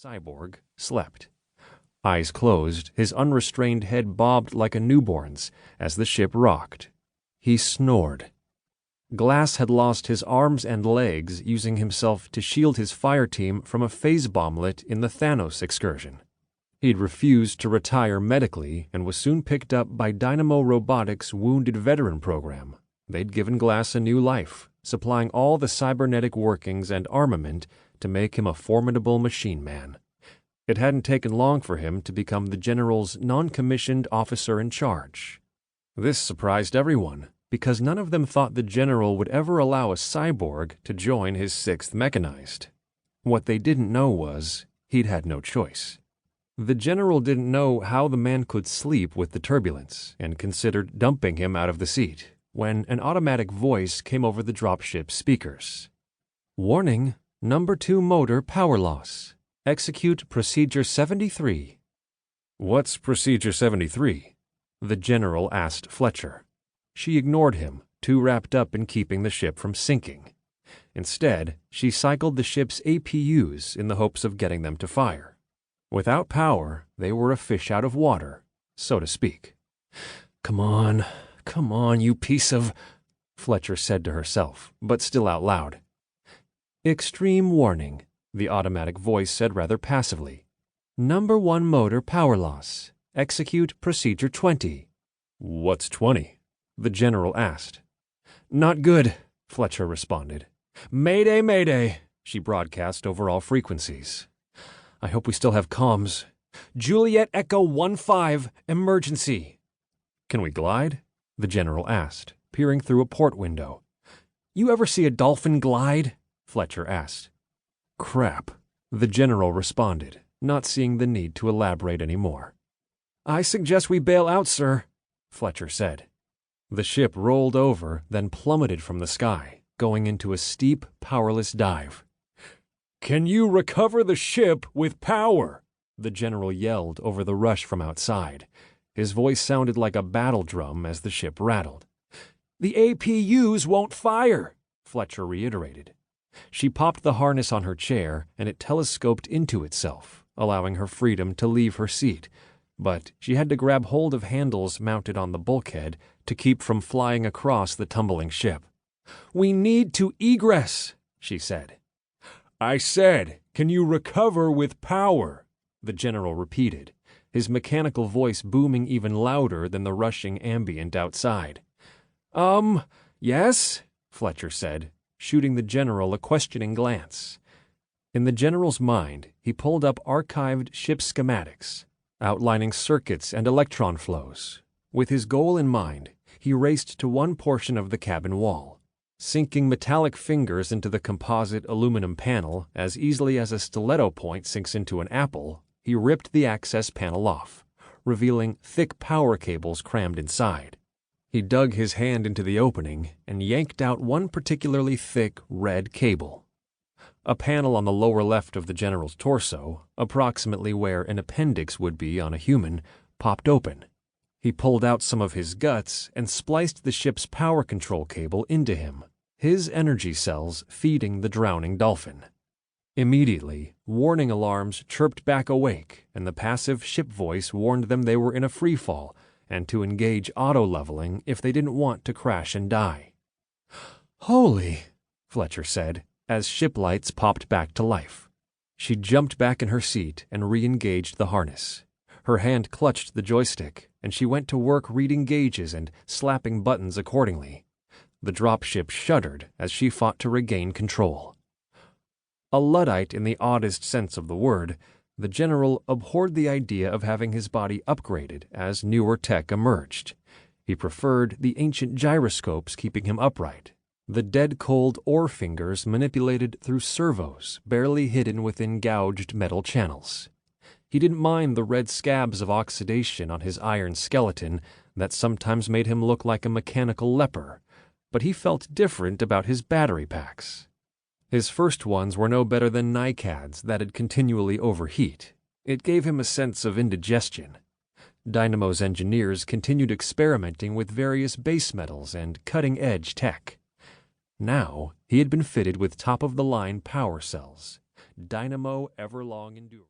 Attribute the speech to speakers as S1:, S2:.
S1: cyborg slept. Eyes closed, his unrestrained head bobbed like a newborn's as the ship rocked. He snored. Glass had lost his arms and legs, using himself to shield his fire team from a phase bomblet in the Thanos excursion. He'd refused to retire medically and was soon picked up by Dynamo Robotics' Wounded Veteran program. They'd given Glass a new life, supplying all the cybernetic workings and armament to make him a formidable machine man. It hadn't taken long for him to become the General's non-commissioned officer in charge. This surprised everyone, because none of them thought the General would ever allow a cyborg to join his 6th Mechanized. What they didn't know was he'd had no choice. The General didn't know how the man could sleep with the turbulence and considered dumping him out of the seat when an automatic voice came over the dropship speakers. "Warning, number 2 motor power loss. Execute Procedure 73. "What's Procedure 73? The General asked Fletcher. She ignored him, too wrapped up in keeping the ship from sinking. Instead, she cycled the ship's APUs in the hopes of getting them to fire. Without power, they were a fish out of water, so to speak. Come on, you piece of," Fletcher said to herself, but still out loud. "Extreme warning," the automatic voice said rather passively. "Number 1 motor power loss. Execute Procedure 20. "What's 20? The General asked. "Not good," Fletcher responded. "Mayday, mayday," she broadcast over all frequencies. "I hope we still have comms. Juliet Echo 1-5, emergency." "Can we glide?" the General asked, peering through a port window. "You ever see a dolphin glide?" Fletcher asked. "Crap," the General responded, not seeing the need to elaborate any more. "I suggest we bail out, sir," Fletcher said. The ship rolled over, then plummeted from the sky, going into a steep, powerless dive. "Can you recover the ship with power?" the General yelled over the rush from outside. His voice sounded like a battle drum as the ship rattled. "The APUs won't fire," Fletcher reiterated. She popped the harness on her chair, and it telescoped into itself, allowing her freedom to leave her seat. But she had to grab hold of handles mounted on the bulkhead to keep from flying across the tumbling ship. "We need to egress," she said. "I said, can you recover with power?" the General repeated, his mechanical voice booming even louder than the rushing ambient outside. Yes," Fletcher said, shooting the General a questioning glance. In the General's mind, he pulled up archived ship schematics, outlining circuits and electron flows. With his goal in mind, he raced to one portion of the cabin wall. Sinking metallic fingers into the composite aluminum panel as easily as a stiletto point sinks into an apple, he ripped the access panel off, revealing thick power cables crammed inside. He dug his hand into the opening and yanked out one particularly thick red cable. A panel on the lower left of the General's torso, approximately where an appendix would be on a human, popped open. He pulled out some of his guts and spliced the ship's power control cable into him, his energy cells feeding the drowning dolphin. Immediately, warning alarms chirped back awake, and the passive ship voice warned them they were in a freefall and to engage auto-leveling if they didn't want to crash and die. "Holy," Fletcher said, as ship lights popped back to life. She jumped back in her seat and re-engaged the harness. Her hand clutched the joystick, and she went to work reading gauges and slapping buttons accordingly. The dropship shuddered as she fought to regain control. A Luddite in the oddest sense of the word, the General abhorred the idea of having his body upgraded as newer tech emerged. He preferred the ancient gyroscopes keeping him upright, the dead-cold oar fingers manipulated through servos barely hidden within gouged metal channels. He didn't mind the red scabs of oxidation on his iron skeleton that sometimes made him look like a mechanical leper, but he felt different about his battery packs. His first ones were no better than NiCads that'd continually overheat. It gave him a sense of indigestion. Dynamo's engineers continued experimenting with various base metals and cutting-edge tech. Now he had been fitted with top-of-the-line power cells, Dynamo Everlong Endurance.